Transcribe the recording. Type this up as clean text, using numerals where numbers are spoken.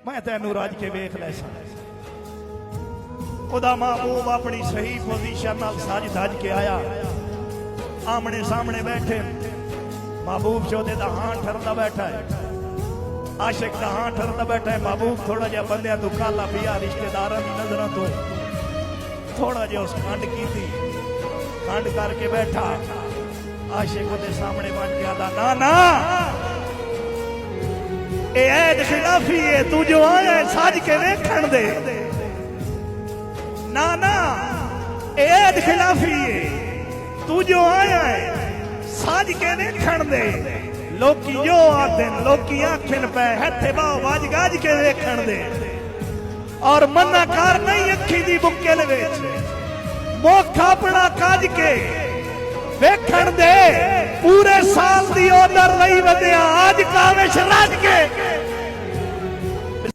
मैं तेनू रज के वेख लै सा। ओदा महबूब अपनी सही पोजीशन नाल सज धज के आया, आमने सामने बैठे। महबूब चौधे दा हां ठरदा बैठा है, आशिक दा हां ठरदा बैठा है। महबूब थोड़ा जिहा बंदियां तू काला पिया, रिश्तेदारां दी नजरां तो थोड़ा जिहा उस खंड कीती, खंड करके बैठा। आशिक ओदे सामने बन गया दा ना ना ए ऐद खिलाफी है, तू जो आया है सज के वेखण दे। ना ना ए ऐद खिलाफी है, तू जो आया है सज के वेखण दे। लोकी जो आते लोकी आखन पे हथे बाह वज गज के वेखण दे। और मना कर नहीं अखी दी बुक्केल विच, मुख अपना कज के वेखण दे। पूरे साल दी ओदर नहीं वधिया, अज काविश रज के